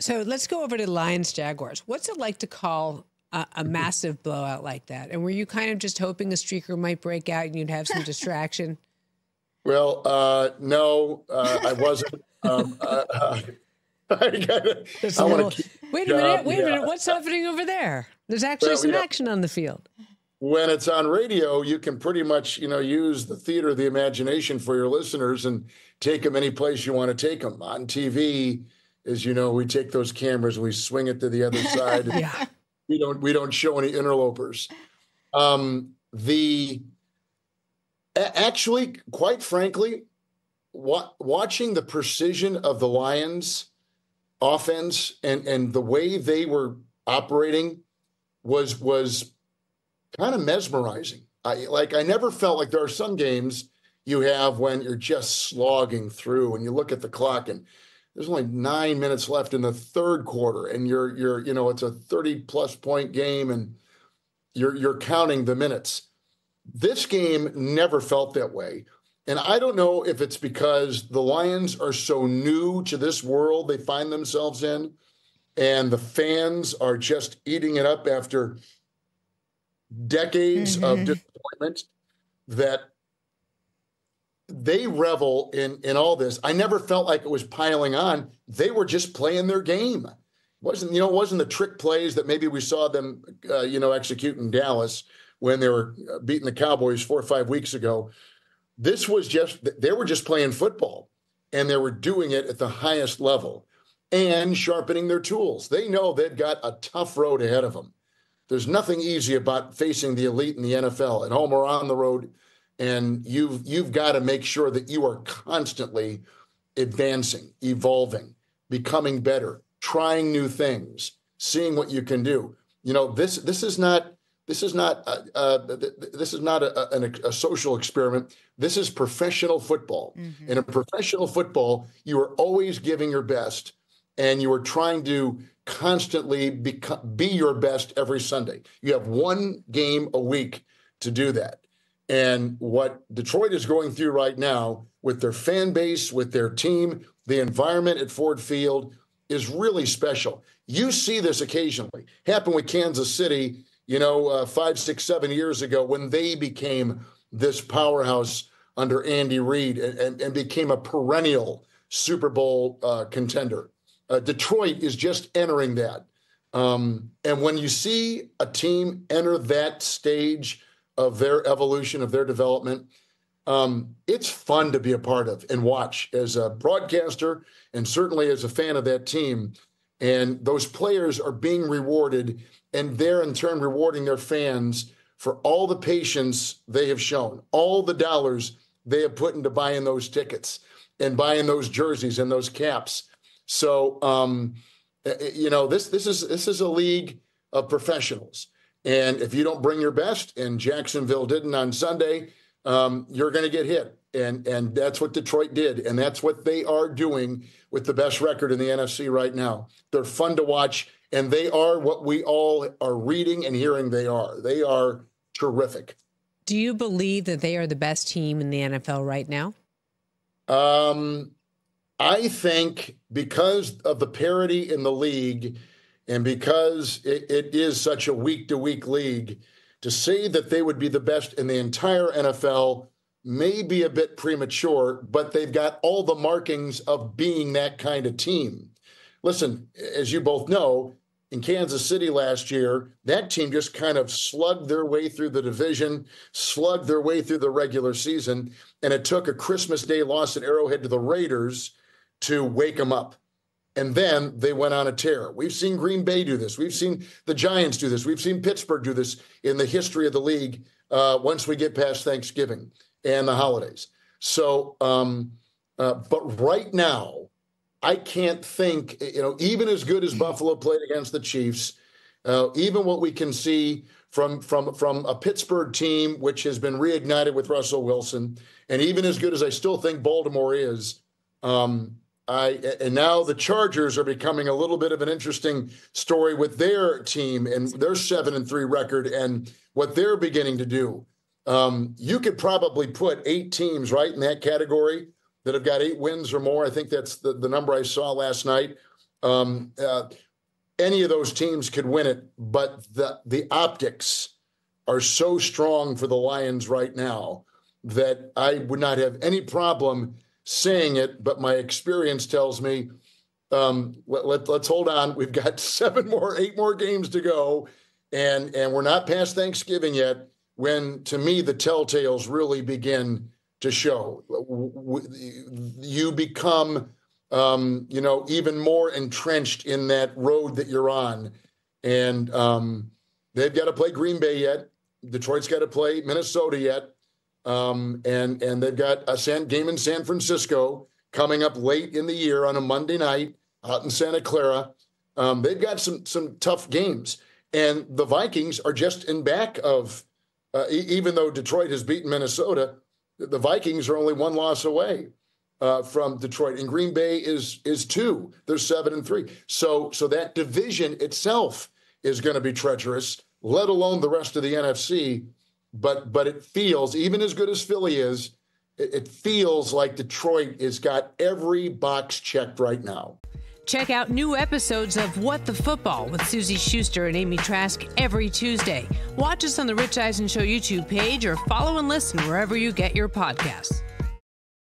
So let's go over to Lions-Jaguars. What's it like to call a massive blowout like that? And were you kind of just hoping a streaker might break out and you'd have some distraction? Well, no, I wasn't. Wait a minute. What's happening over there? There's actually some action on the field. When it's on radio, you can pretty much, use the theater of the imagination for your listeners and take them any place you want to take them. On TV, as you know, we take those cameras and we swing it to the other side. Yeah. We don't show any interlopers. Actually, quite frankly, watching the precision of the Lions offense and the way they were operating was kind of mesmerizing. I never felt like there are some games you have when you're just slogging through and you look at the clock and there's only 9 minutes left in the third quarter and you're it's a 30+ point game and you're counting the minutes. This game never felt that way. And I don't know if it's because the Lions are so new to this world they find themselves in, and the fans are just eating it up after decades of disappointment, that they revel in all this. I never felt like it was piling on. They were just playing their game. Wasn't the trick plays that maybe we saw them, execute in Dallas when they were beating the Cowboys 4 or 5 weeks ago. This was they were just playing football, and they were doing it at the highest level and sharpening their tools. They know they've got a tough road ahead of them. There's nothing easy about facing the elite in the NFL at home or on the road. And you've got to make sure that you are constantly advancing, evolving, becoming better, trying new things, seeing what you can do. This is not a social experiment. This is professional football. Mm-hmm. And in professional football, you are always giving your best, and you are trying to constantly be your best every Sunday. You have one game a week to do that. And what Detroit is going through right now with their fan base, with their team, the environment at Ford Field is really special. You see this occasionally happen with Kansas City, 5, 6, 7 years ago when they became this powerhouse under Andy Reid and became a perennial Super Bowl contender. Detroit is just entering that. And when you see a team enter that stage of their evolution, of their development, it's fun to be a part of and watch as a broadcaster and certainly as a fan of that team. And those players are being rewarded, and they're in turn rewarding their fans for all the patience they have shown, all the dollars they have put into buying those tickets and buying those jerseys and those caps. So, this is a league of professionals. And if you don't bring your best, and Jacksonville didn't on Sunday, you're going to get hit. And that's what Detroit did. And that's what they are doing with the best record in the NFC right now. They're fun to watch, and they are what we all are reading and hearing they are. They are terrific. Do you believe that they are the best team in the NFL right now? I think because of the parity in the league, and because it is such a week-to-week league, to say that they would be the best in the entire NFL may be a bit premature, but they've got all the markings of being that kind of team. Listen, as you both know, in Kansas City last year, that team just kind of slugged their way through the division, slugged their way through the regular season, and it took a Christmas Day loss at Arrowhead to the Raiders to wake them up. And then they went on a tear. We've seen Green Bay do this. We've seen the Giants do this. We've seen Pittsburgh do this in the history of the league once we get past Thanksgiving and the holidays. So, but right now, I can't think, even as good as Buffalo played against the Chiefs, even what we can see from a Pittsburgh team, which has been reignited with Russell Wilson, and even as good as I still think Baltimore is, and now the Chargers are becoming a little bit of an interesting story with their team and their 7-3 record and what they're beginning to do. You could probably put 8 teams right in that category that have got 8 wins or more. I think that's the number I saw last night. Any of those teams could win it, but the optics are so strong for the Lions right now that I would not have any problem saying it, but my experience tells me, let's hold on. We've got 8 more games to go, and we're not past Thanksgiving yet, when, to me, the telltales really begin to show. You become even more entrenched in that road that you're on. And they've got to play Green Bay yet. Detroit's got to play Minnesota yet. And they've got a game in San Francisco coming up late in the year on a Monday night out in Santa Clara. They've got some tough games. And the Vikings are just in back of, even though Detroit has beaten Minnesota, the Vikings are only 1 loss away from Detroit, and Green Bay is 2. They're 7-3. So that division itself is going to be treacherous, let alone the rest of the NFC. But it feels, even as good as Philly is, it feels like Detroit has got every box checked right now. Check out new episodes of What the Football with Suzy Shuster and Amy Trask every Tuesday. Watch us on the Rich Eisen Show YouTube page or follow and listen wherever you get your podcasts.